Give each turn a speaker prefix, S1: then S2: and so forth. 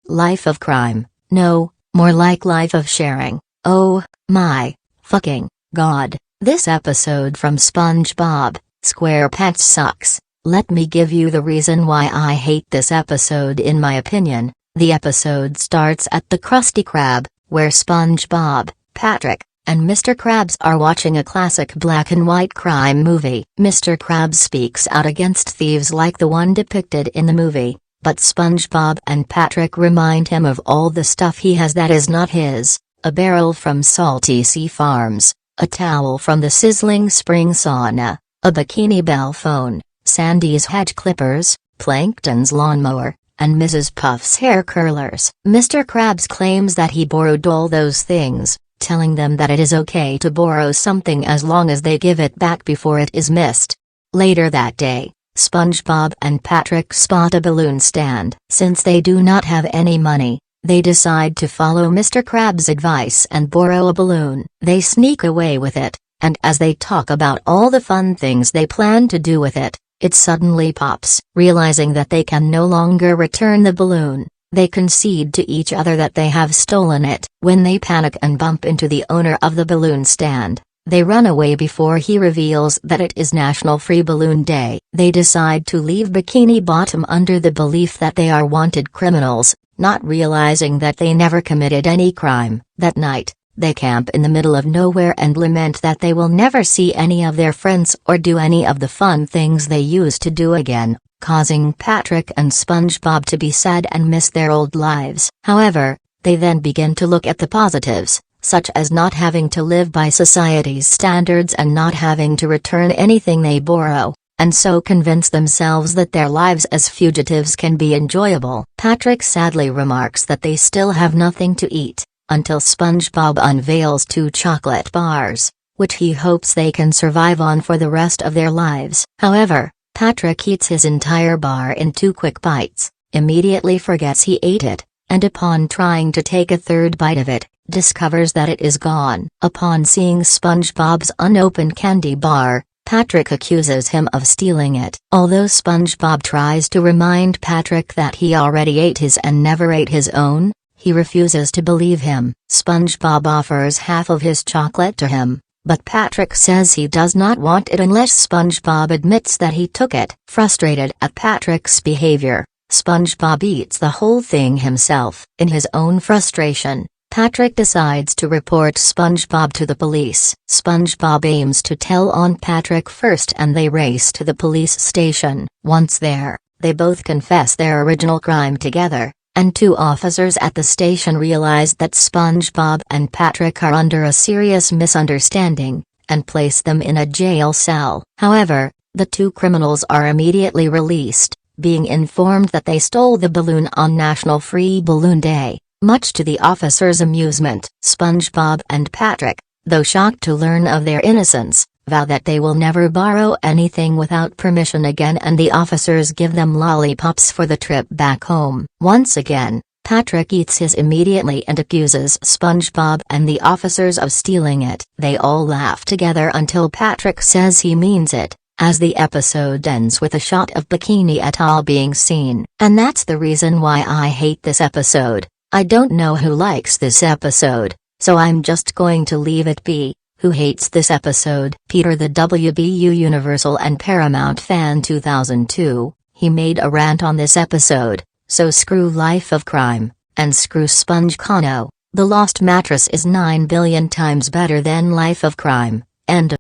S1: Life of crime. No, more like life of sharing. Oh, my fucking god. This episode from SpongeBob, SquarePants sucks. Let me give you the reason why I hate this episode. In my opinion, the episode starts at the Krusty Krab, where SpongeBob, Patrick, and Mr. Krabs are watching a classic black and white crime movie. Mr. Krabs speaks out against thieves like the one depicted in the movie, but SpongeBob and Patrick remind him of all the stuff he has that is not his: a barrel from Salty Sea Farms, a towel from the Sizzling Spring Sauna, a Bikini Bell phone, Sandy's hedge clippers, Plankton's lawnmower, and Mrs. Puff's hair curlers. Mr. Krabs claims that he borrowed all those things, telling them that it is okay to borrow something as long as they give it back before it is missed. Later that day, SpongeBob and Patrick spot a balloon stand. Since they do not have any money, they decide to follow Mr. Krabs' advice and borrow a balloon. They sneak away with it, and as they talk about all the fun things they plan to do with it, it suddenly pops. Realizing that they can no longer return the balloon, they concede to each other that they have stolen it. When they panic and bump into the owner of the balloon stand, they run away before he reveals that it is National Free Balloon Day. They decide to leave Bikini Bottom under the belief that they are wanted criminals, not realizing that they never committed any crime. That night, they camp in the middle of nowhere and lament that they will never see any of their friends or do any of the fun things they used to do again, causing Patrick and SpongeBob to be sad and miss their old lives. However, they then begin to look at the positives, such as not having to live by society's standards and not having to return anything they borrow, and so convince themselves that their lives as fugitives can be enjoyable. Patrick sadly remarks that they still have nothing to eat, until SpongeBob unveils 2 chocolate bars, which he hopes they can survive on for the rest of their lives. However, Patrick eats his entire bar in 2 quick bites, immediately forgets he ate it, and upon trying to take a third bite of it, discovers that it is gone. Upon seeing SpongeBob's unopened candy bar, Patrick accuses him of stealing it. Although SpongeBob tries to remind Patrick that he already ate his and never ate his own, he refuses to believe him. SpongeBob offers half of his chocolate to him, but Patrick says he does not want it unless SpongeBob admits that he took it. Frustrated at Patrick's behavior, SpongeBob eats the whole thing himself. In his own frustration, Patrick decides to report SpongeBob to the police. SpongeBob aims to tell on Patrick first and they race to the police station. Once there, they both confess their original crime together, and 2 officers at the station realize that SpongeBob and Patrick are under a serious misunderstanding, and place them in a jail cell. However, the 2 criminals are immediately released, being informed that they stole the balloon on National Free Balloon Day. Much to the officers' amusement, SpongeBob and Patrick, though shocked to learn of their innocence, vow that they will never borrow anything without permission again, and the officers give them lollipops for the trip back home. Once again, Patrick eats his immediately and accuses SpongeBob and the officers of stealing it. They all laugh together until Patrick says he means it, as the episode ends with a shot of Bikini Atoll being seen. And that's the reason why I hate this episode. I don't know who likes this episode, so I'm just going to leave it be. Who hates this episode? Peter the WBU Universal and Paramount fan 2002, he made a rant on this episode, so screw Life of Crime, and screw SpongeCano. The Lost Mattress is 9 billion times better than Life of Crime. End.